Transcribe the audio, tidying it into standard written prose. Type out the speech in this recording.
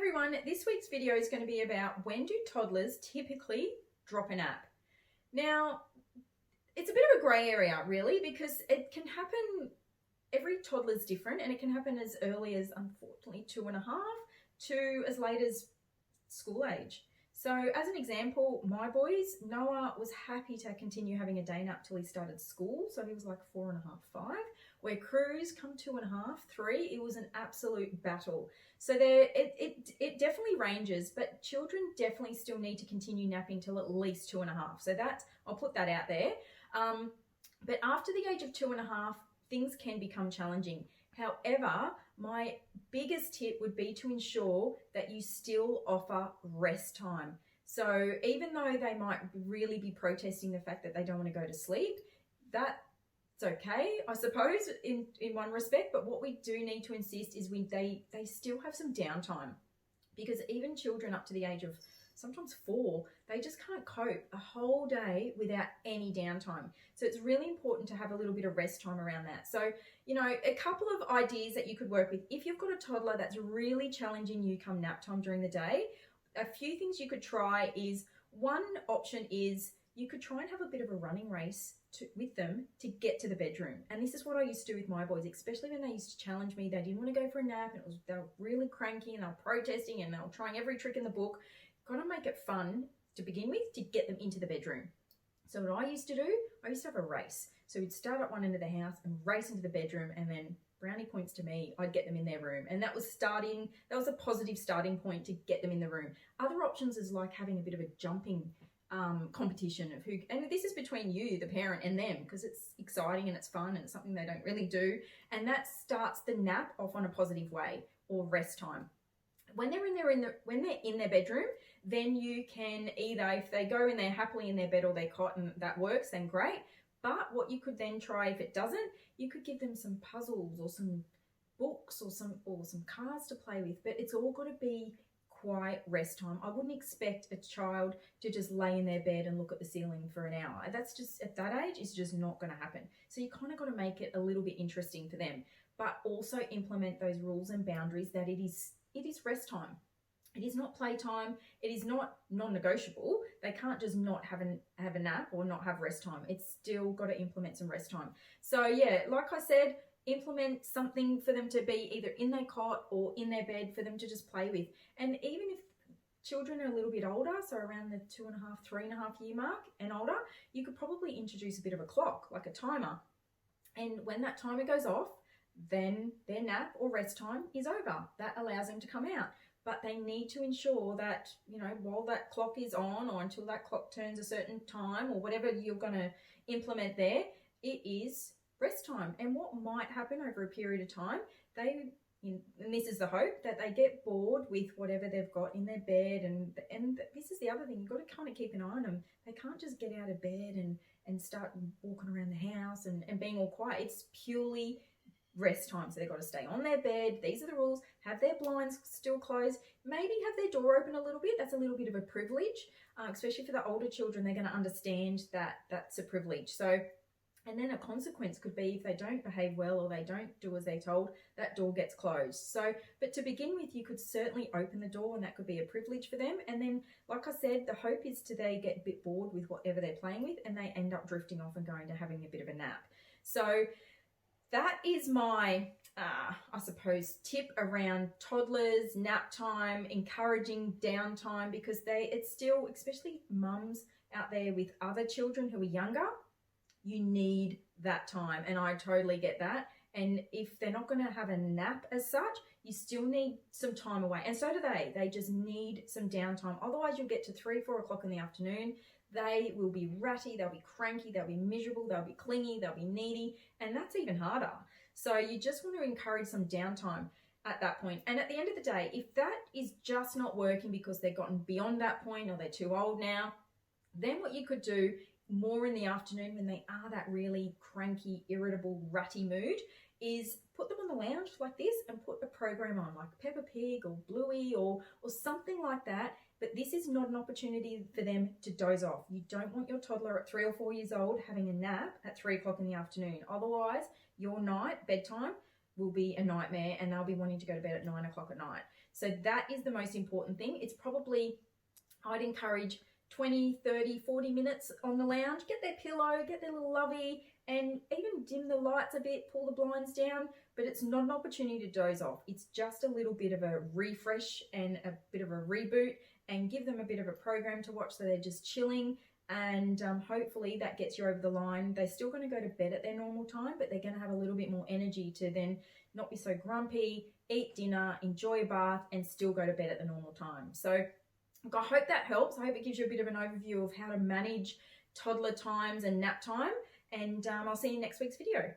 everyone, this week's video is going to be about when do toddlers typically drop a nap. Now, it's a bit of a grey area really because it can happen, every toddler's different and it can happen as early as unfortunately 2.5 to as late as school age. So as an example, my boys, Noah was happy to continue having a day nap till he started school. So he was like 4.5, 5. Where Cruz come 2.5, 3, it was an absolute battle. So there, it definitely ranges, but children definitely still need to continue napping till at least 2.5. So that's, I'll put that out there. But after the age of 2.5, things can become challenging. However, my biggest tip would be to ensure that you still offer rest time. So even though they might really be protesting the fact that they don't want to go to sleep, that's okay, I suppose, in one respect. But what we do need to insist is they still have some downtime, because even children up to the age of sometimes 4, they just can't cope a whole day without any downtime. So it's really important to have a little bit of rest time around that. So, you know, a couple of ideas that you could work with. If you've got a toddler that's really challenging you come nap time during the day, a few things you could try is, one option is you could try and have a bit of a running race with them to get to the bedroom. And this is what I used to do with my boys, especially when they used to challenge me. They didn't want to go for a nap and they were really cranky and they were protesting and they were trying every trick in the book. Got to make it fun to begin with to get them into the bedroom. So what I used to do, I used to have a race. So we'd start at one end of the house and race into the bedroom, and then brownie points to me, I'd get them in their room. And that was a positive starting point to get them in the room. Other options is like having a bit of a jumping competition of who, and this is between you, the parent, and them, because it's exciting and it's fun and it's something they don't really do. And that starts the nap off on a positive way, or rest time. When they're in their bedroom, then you can either, if they go in there happily in their bed or their cot and that works, then great. But what you could then try, if it doesn't, you could give them some puzzles or some books or some cards to play with. But it's all got to be quiet rest time. I wouldn't expect a child to just lay in their bed and look at the ceiling for an hour. That's just, at that age, it's just not going to happen. So you kind of got to make it a little bit interesting for them, but also implement those rules and boundaries that it is rest time. It is not playtime. It is not non-negotiable. They can't just not have a nap or not have rest time. It's still got to implement some rest time. So yeah, like I said, implement something for them to be either in their cot or in their bed for them to just play with. And even if children are a little bit older, so around the 2.5, 3.5 year mark and older, you could probably introduce a bit of a clock, like a timer. And when that timer goes off, then their nap or rest time is over. That allows them to come out. But they need to ensure that, you know, while that clock is on, or until that clock turns a certain time, or whatever you're going to implement there, it is rest time. And what might happen over a period of time, and this is the hope, that they get bored with whatever they've got in their bed. And this is the other thing, you've got to kind of keep an eye on them. They can't just get out of bed and start walking around the house and being all quiet. It's purely rest time. So they've got to stay on their bed. These are the rules. Have their blinds still closed. Maybe have their door open a little bit. That's a little bit of a privilege, especially for the older children. They're going to understand that that's a privilege. So, and then a consequence could be if they don't behave well or they don't do as they're told, that door gets closed. So, but to begin with, you could certainly open the door, and that could be a privilege for them. And then, like I said, the hope is they get a bit bored with whatever they're playing with and they end up drifting off and going to having a bit of a nap. So that is my, I suppose, tip around toddlers, nap time, encouraging downtime, because it's still, especially mums out there with other children who are younger, you need that time. And I totally get that. And if they're not going to have a nap as such, you still need some time away. And so do they. They just need some downtime. Otherwise, you'll get to 3, 4 o'clock in the afternoon. They will be ratty, they'll be cranky, they'll be miserable, they'll be clingy, they'll be needy, and that's even harder. So you just want to encourage some downtime at that point. And at the end of the day, if that is just not working because they've gotten beyond that point or they're too old now, then what you could do more in the afternoon when they are that really cranky, irritable, ratty mood is put them on the lounge like this and put a program on, like Peppa Pig or Bluey or something like that. But this is not an opportunity for them to doze off. You don't want your toddler at 3 or 4 years old having a nap at 3 o'clock in the afternoon. Otherwise, your bedtime will be a nightmare and they'll be wanting to go to bed at 9 o'clock at night. So that is the most important thing. It's probably, I'd encourage 20, 30, 40 minutes on the lounge. Get their pillow, get their little lovey, and even dim the lights a bit, pull the blinds down, but it's not an opportunity to doze off. It's just a little bit of a refresh and a bit of a reboot, and give them a bit of a program to watch so they're just chilling, and hopefully that gets you over the line. They're still going to go to bed at their normal time, but they're going to have a little bit more energy to then not be so grumpy, eat dinner, enjoy a bath, and still go to bed at the normal time. So I hope that helps. I hope it gives you a bit of an overview of how to manage toddler times and nap time, and I'll see you in next week's video.